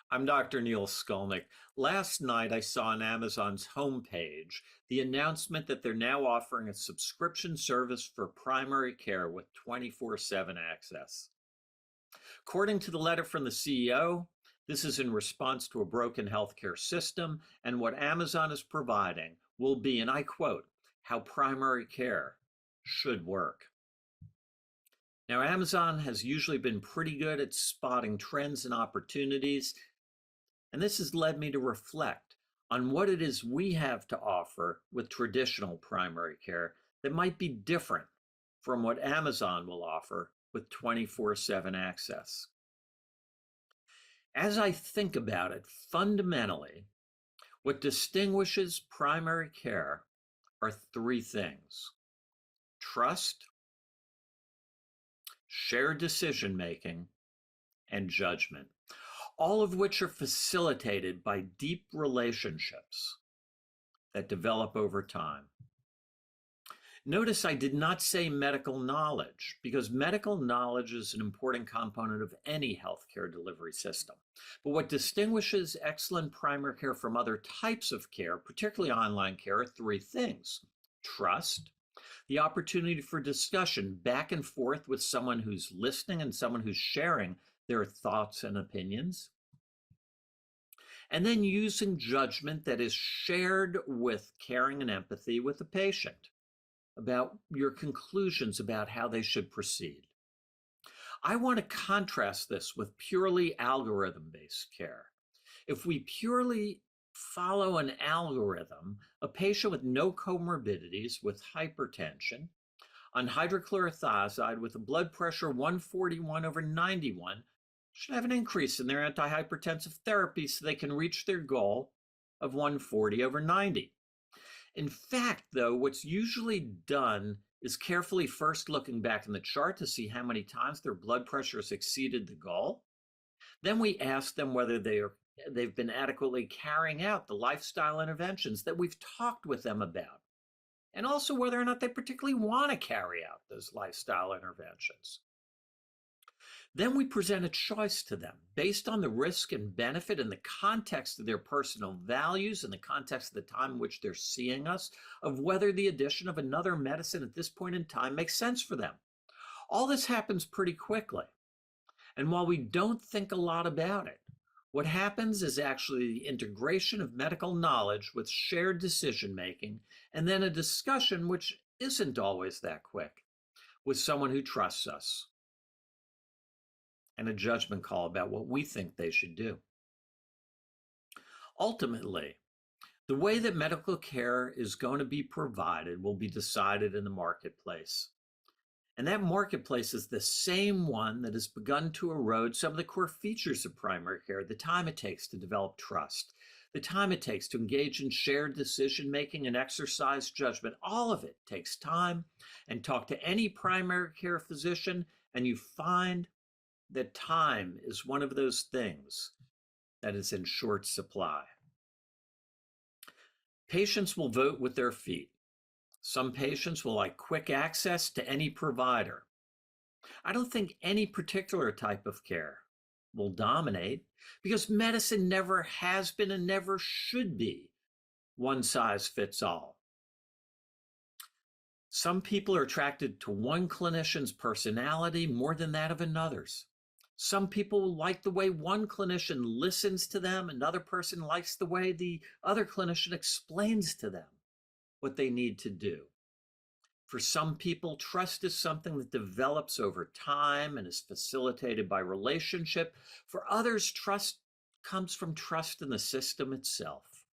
I'm Dr. Neil Skolnick. Last night, I saw on Amazon's homepage the announcement that they're now offering a subscription service for primary care with 24/7 access. According to the letter from the CEO, this is in response to a broken healthcare system, and what Amazon is providing will be, and I quote, how primary care should work. Now, Amazon has usually been pretty good at spotting trends and opportunities. And this has led me to reflect on what it is we have to offer with traditional primary care that might be different from what Amazon will offer with 24/7 access. As I think about it, fundamentally, what distinguishes primary care are three things: trust, shared decision making, and judgment, all of which are facilitated by deep relationships that develop over time. Notice I did not say medical knowledge, because medical knowledge is an important component of any healthcare delivery system. But what distinguishes excellent primary care from other types of care, particularly online care, are three things: trust, the opportunity for discussion back and forth with someone who's listening and someone who's sharing their thoughts and opinions, and then using judgment that is shared with caring and empathy with the patient about your conclusions about how they should proceed. I want to contrast this with purely algorithm-based care. If we purely follow an algorithm, a patient with no comorbidities, with hypertension, on hydrochlorothiazide with a blood pressure 141/91 should have an increase in their antihypertensive therapy so they can reach their goal of 140/90. In fact, though, what's usually done is carefully first looking back in the chart to see how many times their blood pressure has exceeded the goal. Then we ask them whether they've been adequately carrying out the lifestyle interventions that we've talked with them about, and also whether or not they particularly want to carry out those lifestyle interventions. Then we present a choice to them based on the risk and benefit in the context of their personal values, in the context of the time in which they're seeing us, of whether the addition of another medicine at this point in time makes sense for them. All this happens pretty quickly. And while we don't think a lot about it, what happens is actually the integration of medical knowledge with shared decision making, and then a discussion, which isn't always that quick, with someone who trusts us, and a judgment call about what we think they should do. Ultimately, the way that medical care is going to be provided will be decided in the marketplace. And that marketplace is the same one that has begun to erode some of the core features of primary care: the time it takes to develop trust, the time it takes to engage in shared decision making and exercise judgment. All of it takes time. And talk to any primary care physician, and you find that time is one of those things that is in short supply. Patients will vote with their feet. Some patients will like quick access to any provider. I don't think any particular type of care will dominate, because medicine never has been and never should be one size fits all. Some people are attracted to one clinician's personality more than that of another's. Some people like the way one clinician listens to them. Another person likes the way the other clinician explains to them what they need to do. For some people, trust is something that develops over time and is facilitated by relationship. For others, trust comes from trust in the system itself.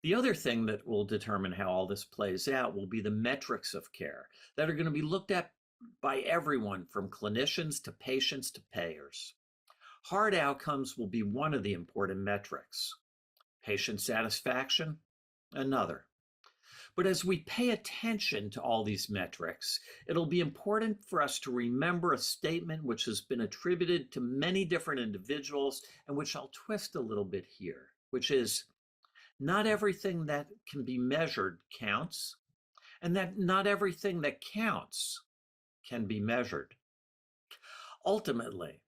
The other thing that will determine how all this plays out will be the metrics of care that are going to be looked at by everyone, from clinicians to patients to payers. Hard outcomes will be one of the important metrics. Patient satisfaction, another. But as we pay attention to all these metrics, it'll be important for us to remember a statement which has been attributed to many different individuals, and which I'll twist a little bit here, which is, not everything that can be measured counts, and that not everything that counts can be measured. Ultimately,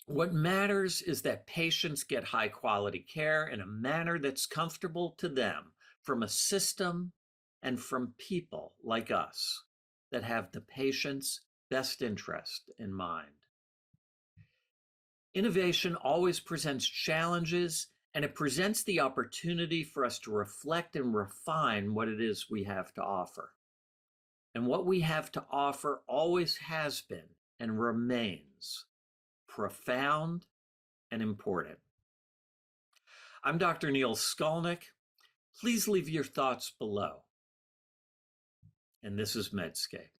What matters is that patients get high quality care in a manner that's comfortable to them from a system and from people like us that have the patient's best interest in mind. Innovation always presents challenges, and it presents the opportunity for us to reflect and refine what it is we have to offer. And what we have to offer always has been and remains profound and important. I'm Dr. Neil Skolnick. Please leave your thoughts below. And this is Medscape.